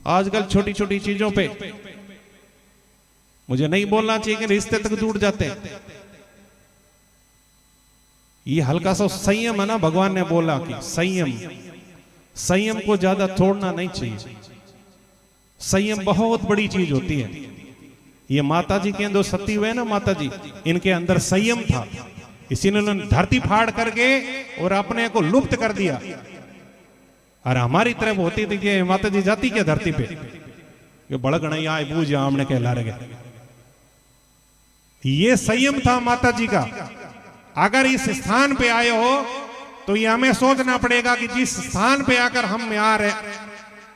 आजकल छोटी छोटी चीजों पे, मुझे नहीं बोलना चाहिए कि रिश्ते तक टूट जाते हैं। ये हल्का सा संयम है ना, भगवान ने बोला कि संयम, संयम को ज्यादा तोड़ना नहीं चाहिए। संयम बहुत बड़ी चीज होती है। ये माता जी के अंदर सती हुए ना, माता जी, इनके अंदर संयम था, इसीलिए उन्होंने धरती फाड़ करके और अपने को लुप्त कर दिया। और हमारी तरफ होती थी कि माता जी जाती क्या धरती पे, ये बड़गण आए पूजा हमने कहला रहे। ये संयम था माता जी का। अगर इस स्थान पे आए हो तो ये हमें सोचना पड़ेगा कि जिस स्थान पे आकर हम यहाँ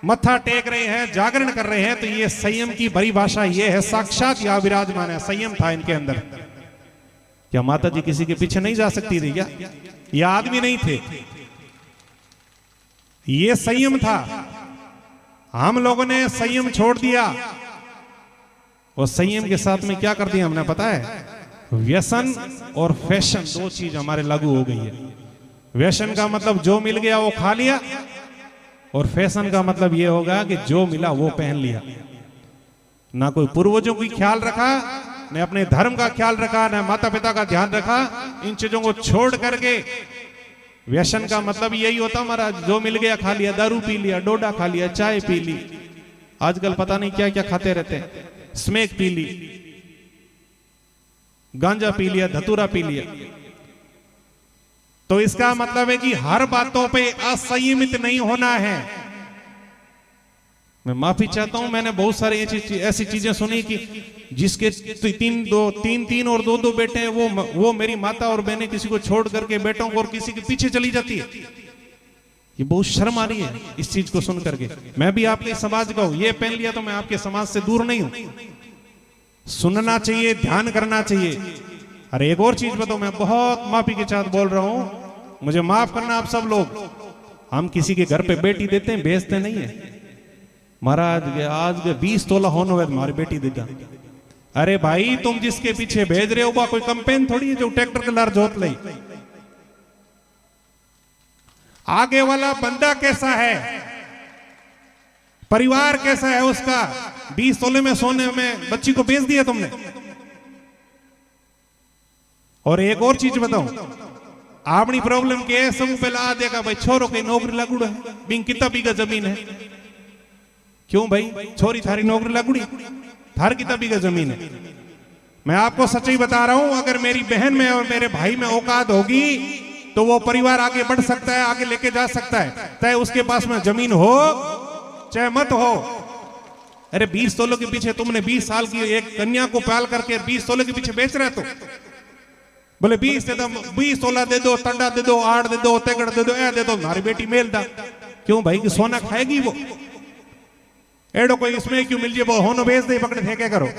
मत्था टेक रहे हैं, जागरण कर रहे हैं, तो ये संयम की परिभाषा ये है, साक्षात यहाँ विराजमान है। संयम था इनके अंदर। क्या माता जी किसी के पीछे नहीं जा सकती थी क्या? ये आदमी नहीं थे, ये संयम था। हम लोगों ने संयम छोड़ दिया और संयम के साथ में क्या कर दिया हमने पता है? व्यसन और फैशन, दो चीज हमारे लागू हो गई है। व्यसन का मतलब जो मिल गया वो खा लिया, और फैशन का मतलब ये होगा कि जो मिला वो पहन लिया। ना कोई पूर्वजों की ख्याल रखा, न अपने धर्म का ख्याल रखा, न माता पिता का ध्यान रखा। इन चीजों को छोड़ करके व्यसन का मतलब यही होता हमारा, जो मिल गया खा लिया, दारू पी लिया, डोडा खा लिया, चाय पी ली, आजकल पता नहीं क्या क्या खाते रहते हैं, स्मैक पी ली, गांजा पी लिया, धतूरा पी लिया। तो इसका मतलब है कि हर बातों पे असंयमित नहीं होना है। मैं माफी चाहता हूं, मैंने बहुत सारी ऐसी चीजें सुनी कि जिसके तीन और दो बेटे हैं, वो मेरी माता और बहनें किसी को छोड़ करके बेटों को और किसी के पीछे चली जाती है। ये बहुत शर्म आ रही है इस चीज को सुन करके। मैं भी आपके समाज का हूं, ये पहन लिया तो मैं आपके समाज से दूर नहीं हूं। सुनना चाहिए, ध्यान करना चाहिए। अरे एक और चीज बताओ, मैं बहुत माफी के साथ बोल रहा हूं, मुझे माफ करना आप सब लोग। हम किसी के घर पे बेटी देते हैं, बेचते नहीं है। महाराज आज 20 तोला होने हुए तुम्हारी बेटी देगा। अरे भाई तुम जिसके पीछे भेज रहे हो वह कोई कंपेन थोड़ी है जो ट्रैक्टर के लार जोत ले। आगे वाला बंदा कैसा है, परिवार कैसा है उसका। 20 तोले में सोने में बच्ची को बेच दिया तुमने। और एक और चीज बताऊं, अपनी प्रॉब्लम के है, सब पहले आ देगा भाई छोरो की नौकरी लगुड़ है, बिंग कितना बीघा जमीन है। क्यों भाई छोरी थारी नौकरी लगुड़ी, थार कितना बीघा जमीन है। मैं आपको सच्चाई बता रहा हूं, अगर मेरी बहन में और मेरे भाई में औकात होगी तो वो परिवार आगे बढ़ सकता है, आगे लेके जा सकता है, चाहे उसके पास में जमीन हो चाहे मत हो। अरे 20 तोलों के पीछे तुमने 20 साल की एक कन्या को पाल करके 20 तोलों के पीछे बेच रहे तो बोले 20 दे दो, 20 तोला दे दो, टंडा दे दो, आड़ दे दो, तेगड़ दे दो, ए दे दो, हमारी बेटी मेल दा। क्यों भाई कि सोना खाएगी वो? एडो कोई इसमें क्यों मिल जाए, वो होनो बेच दे, पकड़े थे क्या करो।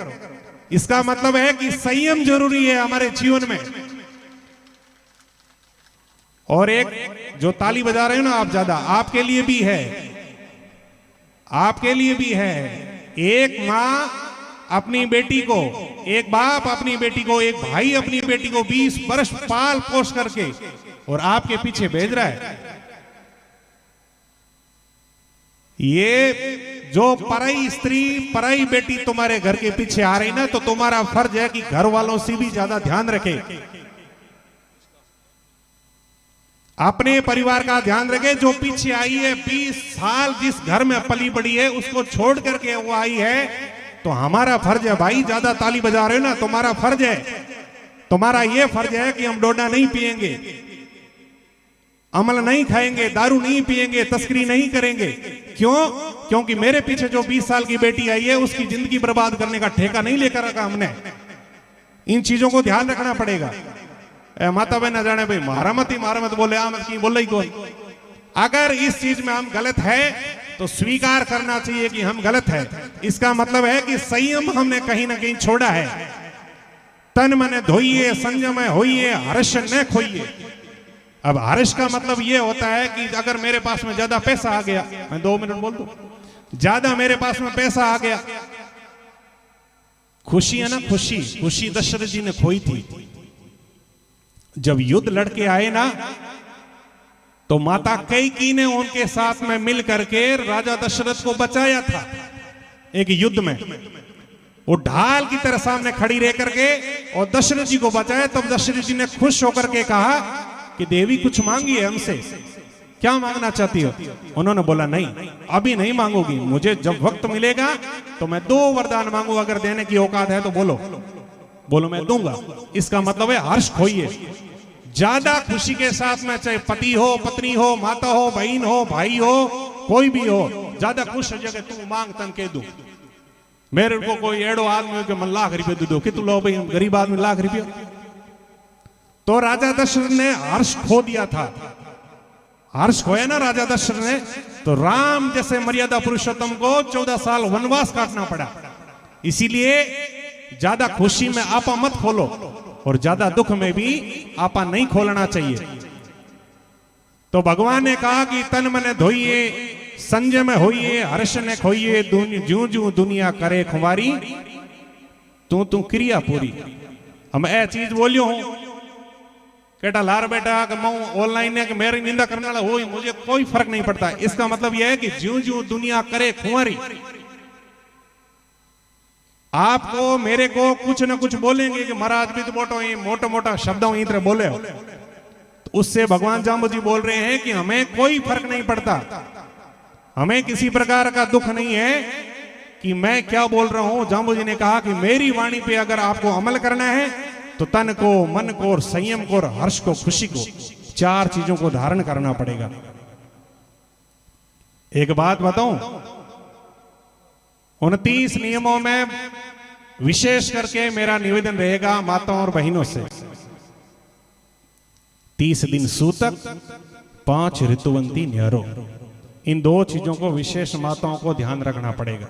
इसका मतलब है कि संयम जरूरी है हमारे जीवन में। और एक जो ताली बजा रहे हो ना आप ज्यादा, आपके लिए भी है, आपके लिए भी है। एक माँ अपनी बेटी को, एक बाप अपनी बेटी को, एक भाई अपनी बेटी को 20 वर्ष पाल पोष करके और आपके पीछे भेज रहा है। ये जो पराई स्त्री, पराई बेटी तुम्हारे घर के पीछे आ रही ना, तो तुम्हारा फर्ज है कि घर वालों से भी ज्यादा ध्यान रखे, अपने परिवार का ध्यान रखे। जो पीछे आई है 20 साल जिस घर में पली बड़ी है, उसको छोड़ करके वो आई है, तो हमारा फर्ज है भाई। ज्यादा ताली बजा रहे हो ना, तुम्हारा फर्ज है, तुम्हारा ये फर्ज है कि हम डोडा नहीं पिएंगे, अमल नहीं खाएंगे, दारू नहीं पिएंगे, तस्करी नहीं करेंगे। क्यों? क्योंकि मेरे पीछे जो 20 साल की बेटी आई है उसकी जिंदगी बर्बाद करने का ठेका नहीं लेकर रखा हमने। इन चीजों को ध्यान रखना पड़ेगा। माता बहन न जाने भाई मारा मत बोले, आमत की बोले ही कौन। अगर इस चीज में हम गलत है तो स्वीकार करना चाहिए कि हम गलत है। इसका मतलब है कि संयम हमने कहीं ना कहीं छोड़ा है। तन मन धोइए, संयम होइए, हर्ष न खोइए। अब हर्ष का मतलब ये होता है कि अगर मेरे पास में ज्यादा पैसा आ गया, मैं 2 मिनट बोल दूं, ज्यादा मेरे पास में पैसा आ गया, खुशी है ना, खुशी दशरथ जी ने खोई थी। जब युद्ध लड़के आए ना, तो माता कैकेयी ने उनके साथ में मिल करके राजा दशरथ को बचाया था। एक युद्ध में, वो ढाल की तरह सामने खड़ी रह करके और दशरथ जी को बचाया। तब दशरथ जी ने खुश होकर के कहा कि देवी कुछ मांगी है हमसे, क्या मांगना चाहती हो? उन्होंने बोला नहीं, अभी नहीं मांगोगी, मुझे जब वक्त मिलेगा तो मैं 2 वरदान मांगूंगा, अगर देने की औकात है तो बोलो। बोलो मैं दूंगा। इसका मतलब है हर्ष खोइए, ज्यादा खुशी के साथ में, चाहे पति हो, पत्नी हो, माता हो, बहन हो, भाई हो, कोई भी हो, ज्यादा खुश हो जाए तू मांग तन के दू। मेरे को कोई एड़ो आदमी हो कि मैं लाख रुपये दे दो, कि तू लो भाई गरीब आदमी लाख रुपये। तो राजा दशरथ ने हर्ष खो दिया था, हर्ष खोया ना राजा दशरथ ने, तो राम जैसे मर्यादा पुरुषोत्तम को 14 साल वनवास काटना पड़ा। इसीलिए ज्यादा खुशी में आपा मत खोलो और ज्यादा दुख में भी आपा नहीं खोलना चाहिए। तो भगवान ने कहा कि तन मन धोइए, संजय में होइए, हर्ष ने खोइए, जू जू दुनिया करे खुमारी, तू क्रिया पूरी। हम ए चीज बोलियो हूं केटा लार बेटा कि मैं ऑनलाइन है कि मेरी निंदा करने वाला हो, मुझे कोई फर्क नहीं पड़ता। इसका मतलब यह है कि ज्यों ज्यों दुनिया करे खुमारी, आपको मेरे को कुछ न कुछ बोलेंगे कि महाराज भी तो मोटा मोटा शब्दों ही तरह बोले हो, तो उससे भगवान जाम्बू जी बोल रहे हैं कि हमें कोई फर्क नहीं पड़ता, हमें किसी प्रकार का दुख नहीं है कि मैं क्या बोल रहा हूं। जाम्बू जी ने कहा कि मेरी वाणी पे अगर आपको अमल करना है तो तन को, मन को और संयम को और हर्ष को, खुशी को, 4 चीजों को धारण करना पड़ेगा। एक बात बताऊं, 29 नियमों में विशेष करके मेरा निवेदन रहेगा माताओं और बहनों से, 30 दिन सूतक, 5 ऋतुवंती न्यारो, इन 2 चीजों को विशेष माताओं को ध्यान रखना पड़ेगा।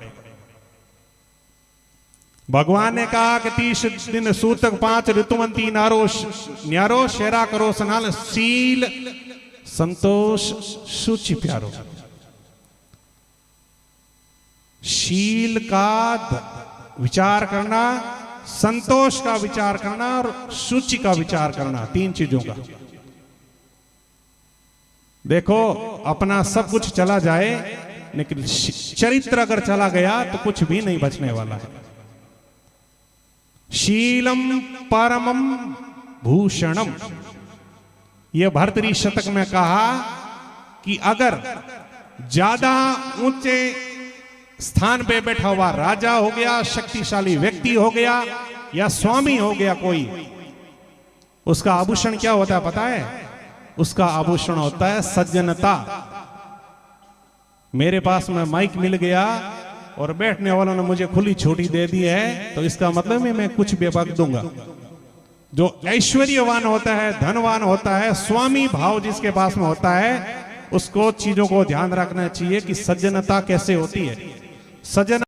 भगवान ने कहा कि 30 दिन सूतक, 5 ऋतुवंती न्यारो, शेरा करो स्नान, शील संतोष सूचि प्यारो। शील का विचार करना, संतोष का विचार करना और सूचि का विचार करना, 3 चीजों का। देखो अपना सब कुछ चला जाए लेकिन चरित्र अगर चला गया तो कुछ भी नहीं बचने वाला है। शीलम परमम भूषणम, यह भर्तरी शतक में कहा कि अगर ज्यादा ऊंचे स्थान पे बैठा हुआ राजा हो गया, शक्तिशाली व्यक्ति हो गया या स्वामी हो गया कोई, उसका आभूषण क्या होता है पता है? उसका आभूषण होता है सज्जनता। मेरे पास में माइक मिल गया और बैठने वालों ने मुझे खुली छुट्टी दे दी है, तो इसका मतलब है मैं कुछ भी बक दूंगा। जो ऐश्वर्यवान होता है, धनवान होता है, स्वामी भाव जिसके पास में होता है, उसको चीजों को ध्यान रखना चाहिए कि सज्जनता कैसे होती है। सज्जन